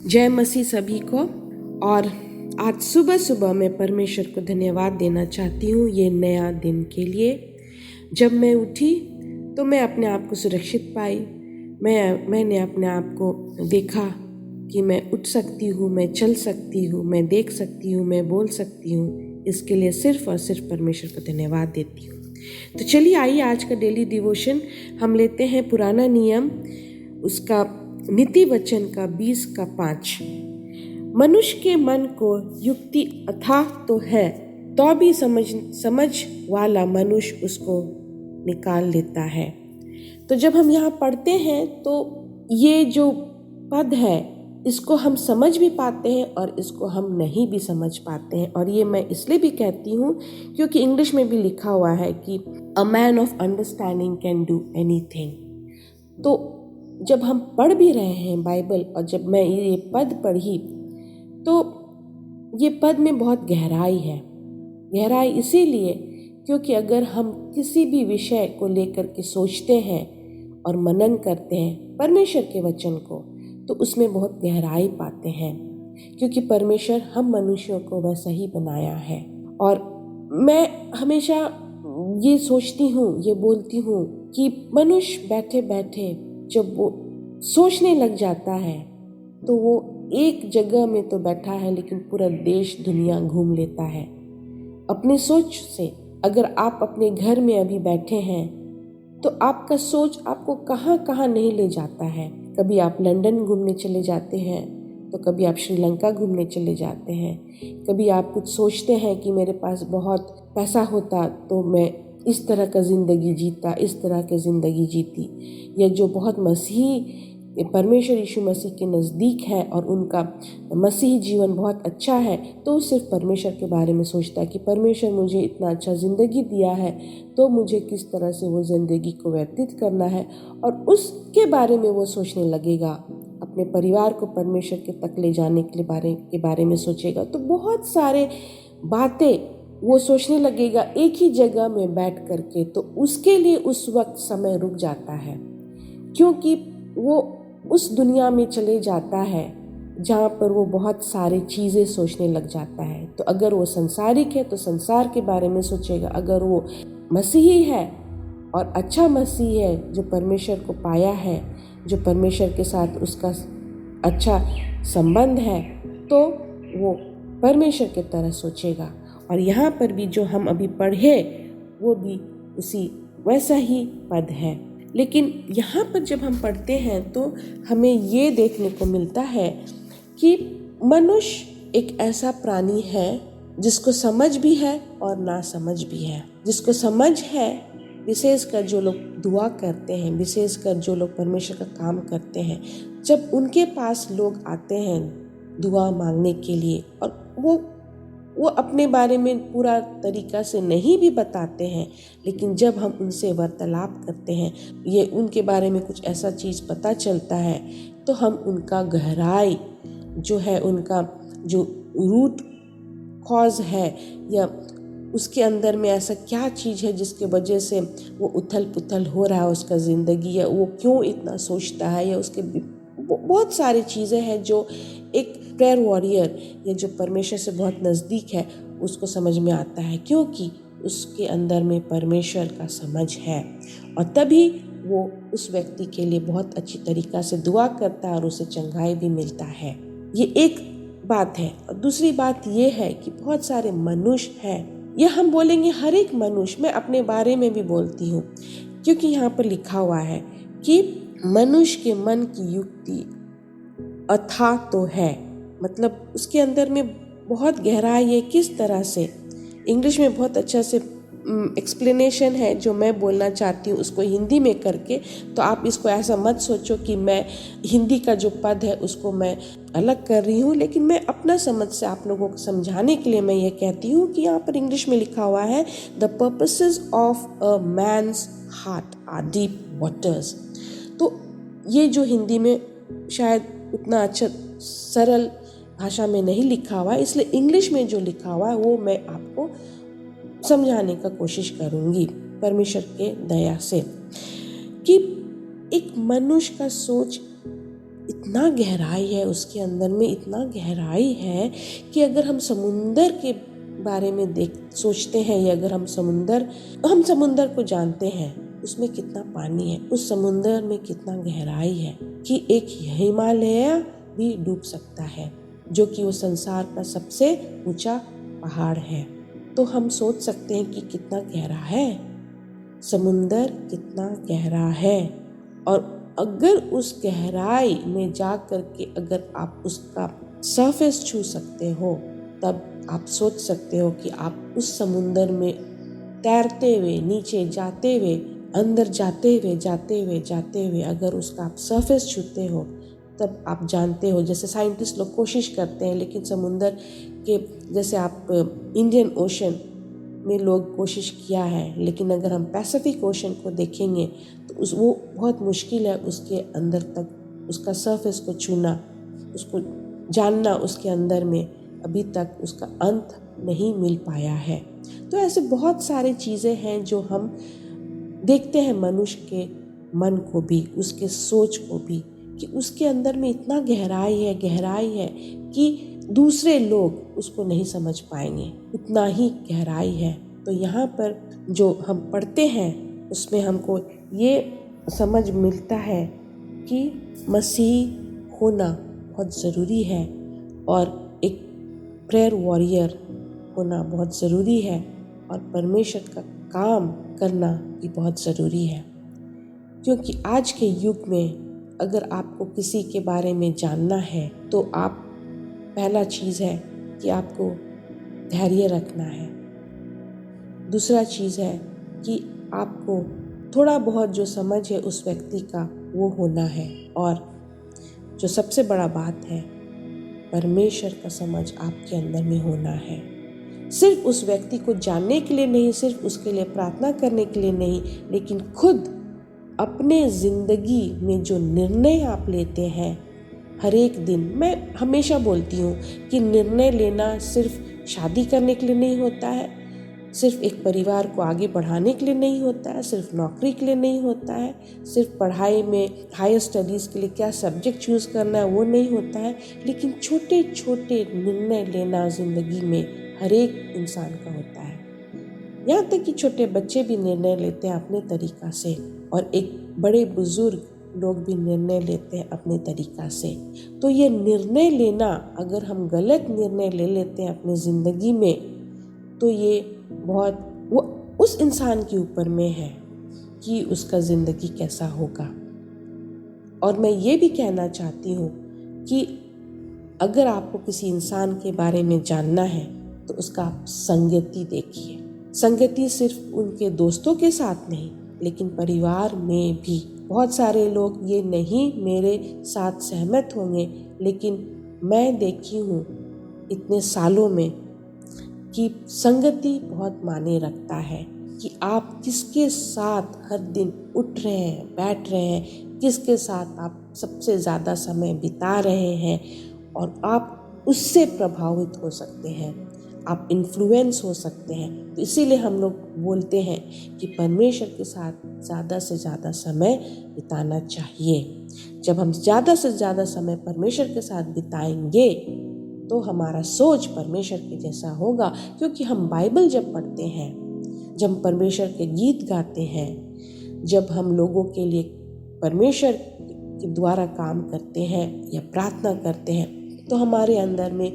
जय मसीह सभी को। और आज सुबह सुबह मैं परमेश्वर को धन्यवाद देना चाहती हूँ ये नया दिन के लिए। जब मैं उठी तो मैं अपने आप को सुरक्षित पाई। मैंने अपने आप को देखा कि मैं उठ सकती हूँ, मैं चल सकती हूँ, मैं देख सकती हूँ, मैं बोल सकती हूँ। इसके लिए सिर्फ और सिर्फ परमेश्वर को धन्यवाद देती हूँ। तो चलिए आइए आज का डेली डिवोशन हम लेते हैं पुराना नियम उसका नीति वचन का 20:5। मनुष्य के मन को युक्ति अथाह तो है, तो भी समझ वाला मनुष्य उसको निकाल लेता है। तो जब हम यहाँ पढ़ते हैं तो ये जो पद है इसको हम समझ भी पाते हैं और इसको हम नहीं भी समझ पाते हैं। और ये मैं इसलिए भी कहती हूँ क्योंकि इंग्लिश में भी लिखा हुआ है कि a man of understanding can do anything. तो जब हम पढ़ भी रहे हैं बाइबल और जब मैं ये पद पढ़ी तो ये पद में बहुत गहराई है। गहराई इसीलिए क्योंकि अगर हम किसी भी विषय को लेकर के सोचते हैं और मनन करते हैं परमेश्वर के वचन को, तो उसमें बहुत गहराई पाते हैं, क्योंकि परमेश्वर हम मनुष्यों को वैसा ही बनाया है। और मैं हमेशा ये सोचती हूँ, ये बोलती हूँ कि मनुष्य बैठे बैठे जब वो सोचने लग जाता है तो वो एक जगह में तो बैठा है लेकिन पूरा देश दुनिया घूम लेता है अपनी सोच से। अगर आप अपने घर में अभी बैठे हैं तो आपका सोच आपको कहाँ कहाँ नहीं ले जाता है। कभी आप लंदन घूमने चले जाते हैं, तो कभी आप श्रीलंका घूमने चले जाते हैं। कभी आप कुछ सोचते हैं कि मेरे पास बहुत पैसा होता तो मैं इस तरह का ज़िंदगी जीता, इस तरह की ज़िंदगी जीती। या जो बहुत मसीही परमेश्वर यीशु मसीह के नज़दीक है और उनका मसीही जीवन बहुत अच्छा है, तो सिर्फ परमेश्वर के बारे में सोचता है कि परमेश्वर मुझे इतना अच्छा ज़िंदगी दिया है तो मुझे किस तरह से वो ज़िंदगी को व्यतीत करना है, और उसके बारे में वो सोचने लगेगा। अपने परिवार को परमेश्वर के तक ले जाने के बारे में सोचेगा। तो बहुत सारे बातें वो सोचने लगेगा एक ही जगह में बैठ करके। तो उसके लिए उस वक्त समय रुक जाता है, क्योंकि वो उस दुनिया में चले जाता है जहाँ पर वो बहुत सारी चीज़ें सोचने लग जाता है। तो अगर वो संसारिक है तो संसार के बारे में सोचेगा, अगर वो मसीही है और अच्छा मसीह है जो परमेश्वर को पाया है, जो परमेश्वर के साथ उसका अच्छा संबंध है, तो वो परमेश्वर की तरह सोचेगा। और यहाँ पर भी जो हम अभी पढ़े वो भी उसी वैसा ही पद है। लेकिन यहाँ पर जब हम पढ़ते हैं तो हमें ये देखने को मिलता है कि मनुष्य एक ऐसा प्राणी है जिसको समझ भी है और ना समझ भी है। जिसको समझ है, विशेषकर जो लोग दुआ करते हैं, विशेषकर जो लोग परमेश्वर का काम करते हैं, जब उनके पास लोग आते हैं दुआ मांगने के लिए और वो अपने बारे में पूरा तरीका से नहीं भी बताते हैं, लेकिन जब हम उनसे वार्तालाप करते हैं, ये उनके बारे में कुछ ऐसा चीज़ पता चलता है, तो हम उनका गहराई जो है, उनका जो रूट कॉज है या उसके अंदर में ऐसा क्या चीज़ है जिसके वजह से वो उथल पुथल हो रहा है उसका ज़िंदगी, या वो क्यों इतना सोचता है, या उसके बहुत सारी चीज़ें हैं जो एक प्रेयर वॉरियर या जो परमेश्वर से बहुत नज़दीक है उसको समझ में आता है, क्योंकि उसके अंदर में परमेश्वर का समझ है। और तभी वो उस व्यक्ति के लिए बहुत अच्छी तरीक़ा से दुआ करता है और उसे चंगाई भी मिलता है। ये एक बात है। और दूसरी बात ये है कि बहुत सारे मनुष्य हैं, या हम बोलेंगे हर एक मनुष्य, मैं अपने बारे में भी बोलती हूँ, क्योंकि यहाँ पर लिखा हुआ है कि मनुष्य के मन की युक्ति अथाह तो है, मतलब उसके अंदर में बहुत गहराई है। किस तरह से, इंग्लिश में बहुत अच्छा से एक्सप्लेनेशन है जो मैं बोलना चाहती हूँ उसको हिंदी में करके। तो आप इसको ऐसा मत सोचो कि मैं हिंदी का जो पद है उसको मैं अलग कर रही हूँ, लेकिन मैं अपना समझ से आप लोगों को समझाने के लिए मैं ये कहती हूँ कि यहाँ पर इंग्लिश में लिखा हुआ है the purposes of a man's heart are deep waters. तो ये जो हिंदी में शायद उतना अच्छा सरल भाषा में नहीं लिखा हुआ है, इसलिए इंग्लिश में जो लिखा हुआ है वो मैं आपको समझाने का कोशिश करूंगी परमेश्वर के दया से, कि एक मनुष्य का सोच इतना गहराई है उसके अंदर में, इतना गहराई है कि अगर हम समुंदर के बारे में सोचते हैं, या अगर हम समुंदर को जानते हैं, उसमें कितना पानी है, उस समुंदर में कितना गहराई है कि एक हिमालय भी डूब सकता है, जो कि वो संसार का सबसे ऊंचा पहाड़ है। तो हम सोच सकते हैं कि कितना गहरा है समुंदर, कितना गहरा है। और अगर उस गहराई में जा कर के अगर आप उसका सरफेस छू सकते हो, तब आप सोच सकते हो कि आप उस समुंदर में तैरते हुए, नीचे जाते हुए, अंदर जाते हुए अगर उसका आप सरफेस छूते हो, तब आप जानते हो, जैसे साइंटिस्ट लोग कोशिश करते हैं, लेकिन समुंदर के जैसे आप इंडियन ओशन में लोग कोशिश किया है, लेकिन अगर हम पैसिफिक ओशन को देखेंगे तो वो बहुत मुश्किल है, उसके अंदर तक उसका सरफेस को छूना, उसको जानना, उसके अंदर में अभी तक उसका अंत नहीं मिल पाया है। तो ऐसे बहुत सारी चीज़ें हैं जो हम देखते हैं मनुष्य के मन को भी, उसके सोच को भी, कि उसके अंदर में इतना गहराई है कि दूसरे लोग उसको नहीं समझ पाएंगे, उतना ही गहराई है। तो यहाँ पर जो हम पढ़ते हैं उसमें हमको ये समझ मिलता है कि मसीह होना बहुत ज़रूरी है, और एक प्रेयर वॉरियर होना बहुत ज़रूरी है, और परमेश्वर का काम करना भी बहुत ज़रूरी है। क्योंकि आज के युग में अगर आपको किसी के बारे में जानना है तो आप पहला चीज़ है कि आपको धैर्य रखना है। दूसरा चीज़ है कि आपको थोड़ा बहुत जो समझ है उस व्यक्ति का वो होना है, और जो सबसे बड़ा बात है, परमेश्वर का समझ आपके अंदर में होना है। सिर्फ उस व्यक्ति को जानने के लिए नहीं, सिर्फ उसके लिए प्रार्थना करने के लिए नहीं, लेकिन खुद अपने ज़िंदगी में जो निर्णय आप लेते हैं हर एक दिन। मैं हमेशा बोलती हूँ कि निर्णय लेना सिर्फ शादी करने के लिए नहीं होता है, सिर्फ एक परिवार को आगे बढ़ाने के लिए नहीं होता है, सिर्फ नौकरी के लिए नहीं होता है, सिर्फ पढ़ाई में हायर स्टडीज़ के लिए क्या सब्जेक्ट चूज़ करना है वो नहीं होता है, लेकिन छोटे छोटे निर्णय लेना ज़िंदगी में हर एक इंसान का होता है। यहाँ तक कि छोटे बच्चे भी निर्णय लेते हैं अपने तरीक़ा से, और एक बड़े बुजुर्ग लोग भी निर्णय लेते हैं अपने तरीक़ा से। तो ये निर्णय लेना, अगर हम गलत निर्णय ले लेते हैं अपनी ज़िंदगी में, तो ये बहुत वो उस इंसान के ऊपर में है कि उसका ज़िंदगी कैसा होगा। और मैं ये भी कहना चाहती हूँ कि अगर आपको किसी इंसान के बारे में जानना है तो उसका आप संगति देखिए। संगति सिर्फ उनके दोस्तों के साथ नहीं, लेकिन परिवार में भी। बहुत सारे लोग ये नहीं मेरे साथ सहमत होंगे, लेकिन मैं देखी हूँ इतने सालों में कि संगति बहुत मायने रखता है, कि आप किसके साथ हर दिन उठ रहे हैं, बैठ रहे हैं, किसके साथ आप सबसे ज़्यादा समय बिता रहे हैं, और आप उससे प्रभावित हो सकते हैं, आप इन्फ्लुएंस हो सकते हैं। तो इसीलिए हम लोग बोलते हैं कि परमेश्वर के साथ ज़्यादा से ज़्यादा समय बिताना चाहिए। जब हम ज़्यादा से ज़्यादा समय परमेश्वर के साथ बिताएंगे तो हमारा सोच परमेश्वर के जैसा होगा। क्योंकि हम बाइबल जब पढ़ते हैं, जब हम परमेश्वर के गीत गाते हैं, जब हम लोगों के लिए परमेश्वर के द्वारा काम करते हैं या प्रार्थना करते हैं, तो हमारे अंदर में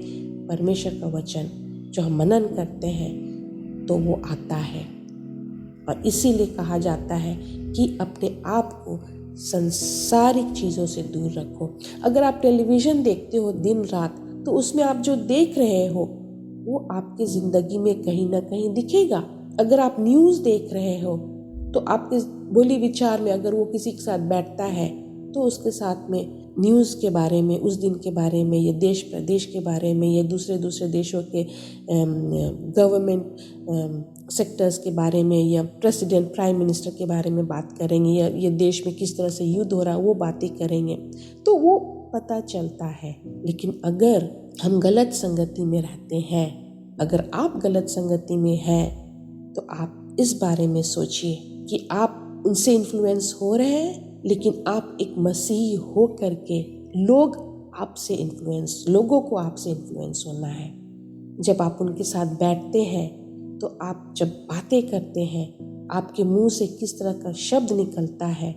परमेश्वर का वचन जो हम मनन करते हैं तो वो आता है। और इसीलिए कहा जाता है कि अपने आप को संसारिक चीज़ों से दूर रखो। अगर आप टेलीविज़न देखते हो दिन रात, तो उसमें आप जो देख रहे हो वो आपकी ज़िंदगी में कहीं ना कहीं दिखेगा। अगर आप न्यूज़ देख रहे हो तो आपके बोली विचार में, अगर वो किसी के साथ बैठता है तो उसके साथ में न्यूज़ के बारे में, उस दिन के बारे में, या देश प्रदेश के बारे में, या दूसरे देशों के गवर्नमेंट सेक्टर्स के बारे में, या प्रेसिडेंट प्राइम मिनिस्टर के बारे में बात करेंगे, या ये देश में किस तरह से युद्ध हो रहा है वो बातें करेंगे, तो वो पता चलता है। लेकिन अगर हम गलत संगति में रहते हैं, अगर आप गलत संगति में हैं, तो आप इस बारे में सोचिए कि आप उनसे इन्फ्लुएंस हो रहे हैं, लेकिन आप एक मसीही हो करके लोगों को आपसे इन्फ्लुएंस होना है। जब आप उनके साथ बैठते हैं तो आप जब बातें करते हैं, आपके मुंह से किस तरह का शब्द निकलता है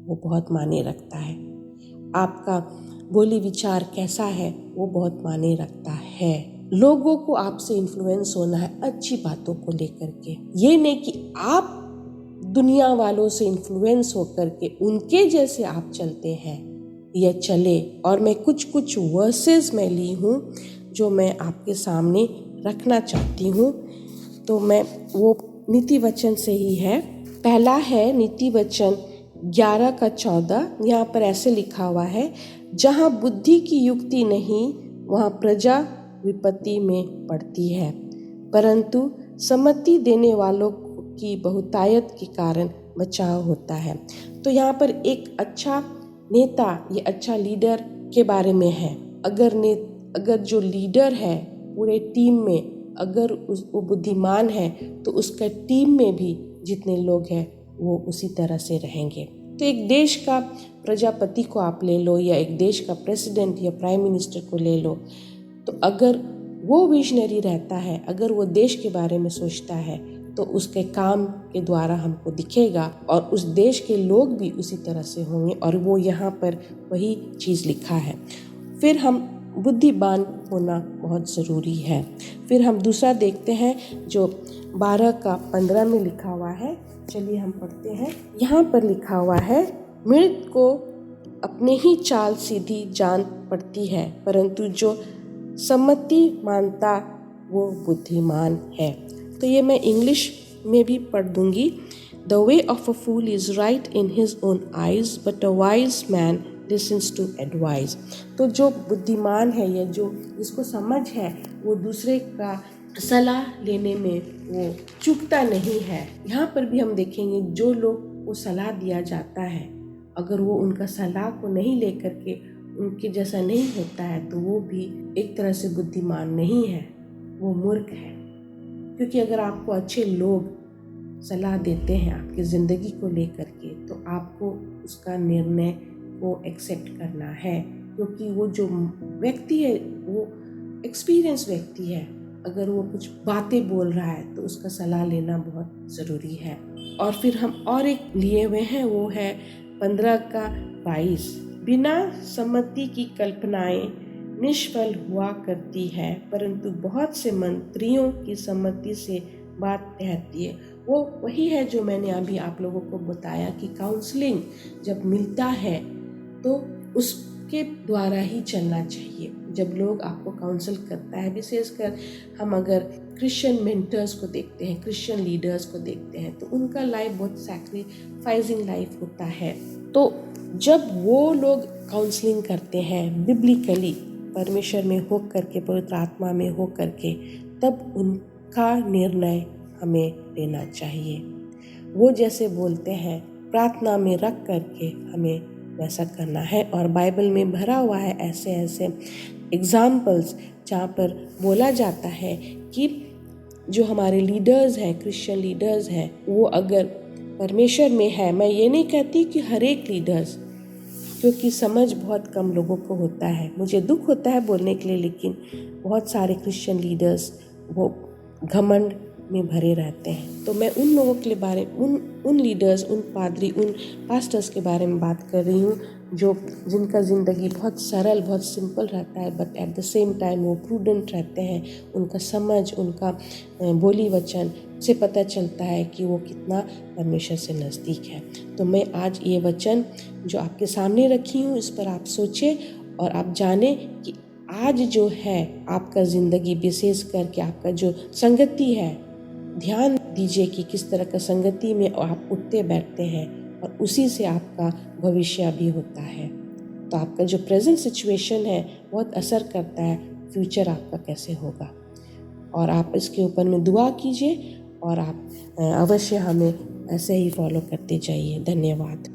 वो बहुत मायने रखता है। आपका बोली विचार कैसा है वो बहुत मायने रखता है। लोगों को आपसे इन्फ्लुएंस होना है अच्छी बातों को लेकर के। ये नहीं कि आप दुनिया वालों से इन्फ्लुएंस होकर के उनके जैसे आप चलते हैं या चले। और मैं कुछ वर्सेस में ली हूँ जो मैं आपके सामने रखना चाहती हूँ। तो मैं वो नीति वचन से ही है। पहला है नीति वचन 11:14। यहाँ पर ऐसे लिखा हुआ है, जहाँ बुद्धि की युक्ति नहीं वहाँ प्रजा विपत्ति में पड़ती है, परंतु सम्मति देने वालों की बहुतायत के कारण बचाव होता है। तो यहाँ पर एक अच्छा नेता या अच्छा लीडर के बारे में है। अगर जो लीडर है पूरे टीम में अगर वो बुद्धिमान है तो उसका टीम में भी जितने लोग हैं वो उसी तरह से रहेंगे। तो एक देश का प्रजापति को आप ले लो या एक देश का प्रेसिडेंट या प्राइम मिनिस्टर को ले लो, तो अगर वो विजनरी रहता है, अगर वो देश के बारे में सोचता है तो उसके काम के द्वारा हमको दिखेगा और उस देश के लोग भी उसी तरह से होंगे। और वो यहाँ पर वही चीज़ लिखा है। फिर हम बुद्धिमान होना बहुत ज़रूरी है। फिर हम दूसरा देखते हैं जो 12:15 में लिखा हुआ है। चलिए हम पढ़ते हैं। यहाँ पर लिखा हुआ है, मृत को अपने ही चाल सीधी जान पड़ती है, परंतु जो सम्मति मानता वो बुद्धिमान है। तो ये मैं इंग्लिश में भी पढ़ दूंगी। The way of a fool is right in his own eyes, but a wise man listens to advice. तो जो बुद्धिमान है या जो जिसको समझ है वो दूसरे का सलाह लेने में वो चूकता नहीं है। यहाँ पर भी हम देखेंगे जो लोग को सलाह दिया जाता है, अगर वो उनका सलाह को नहीं लेकर के उनके जैसा नहीं होता है तो वो भी एक तरह से बुद्धिमान नहीं है, वो मूर्ख है। क्योंकि अगर आपको अच्छे लोग सलाह देते हैं आपकी ज़िंदगी को लेकर के तो आपको उसका निर्णय को एक्सेप्ट करना है, क्योंकि वो जो व्यक्ति है वो एक्सपीरियंस व्यक्ति है। अगर वो कुछ बातें बोल रहा है तो उसका सलाह लेना बहुत ज़रूरी है। और फिर हम और एक लिए हुए हैं, वो है 15:22। बिना सम्मति की कल्पनाएं निष्फल हुआ करती है, परंतु बहुत से मंत्रियों की सम्मति से बात रहती है। वो वही है जो मैंने अभी आप लोगों को बताया कि काउंसलिंग जब मिलता है तो उसके द्वारा ही चलना चाहिए। जब लोग आपको काउंसल करता है, विशेषकर हम अगर क्रिश्चियन मेंटर्स को देखते हैं, क्रिश्चियन लीडर्स को देखते हैं, तो उनका लाइफ बहुत सैक्रिफाइसिंग लाइफ होता है। तो जब वो लोग काउंसलिंग करते हैं बिब्लिकली, परमेश्वर में हो करके, पवित्र आत्मा में हो करके, तब उनका निर्णय हमें लेना चाहिए। वो जैसे बोलते हैं प्रार्थना में रख करके हमें वैसा करना है। और बाइबल में भरा हुआ है ऐसे ऐसे एग्जाम्पल्स जहाँ पर बोला जाता है कि जो हमारे लीडर्स हैं, क्रिश्चियन लीडर्स हैं, वो अगर परमेश्वर में है, मैं ये नहीं कहती कि हर एक लीडर्स, क्योंकि समझ बहुत कम लोगों को होता है, मुझे दुख होता है बोलने के लिए, लेकिन बहुत सारे क्रिश्चियन लीडर्स वो घमंड में भरे रहते हैं। तो मैं उन लोगों के बारे उन लीडर्स, उन पादरी, उन पास्टर्स के बारे में बात कर रही हूँ जो जिनका ज़िंदगी बहुत सरल, बहुत सिंपल रहता है, but at the same time वो प्रूडेंट रहते हैं। उनका समझ, उनका बोली वचन से पता चलता है कि वो कितना परमेश्वर से नज़दीक है। तो मैं आज ये वचन जो आपके सामने रखी हूँ इस पर आप सोचें और आप जानें कि आज जो है आपका ज़िंदगी, विशेष करके आपका जो संगति है, ध्यान दीजिए कि किस तरह का संगति में आप उठते बैठते हैं और उसी से आपका भविष्य भी होता है। तो आपका जो प्रेजेंट सिचुएशन है बहुत असर करता है फ्यूचर आपका कैसे होगा। और आप इसके ऊपर में दुआ कीजिए और आप अवश्य हमें ऐसे ही फॉलो करते जाइए। धन्यवाद।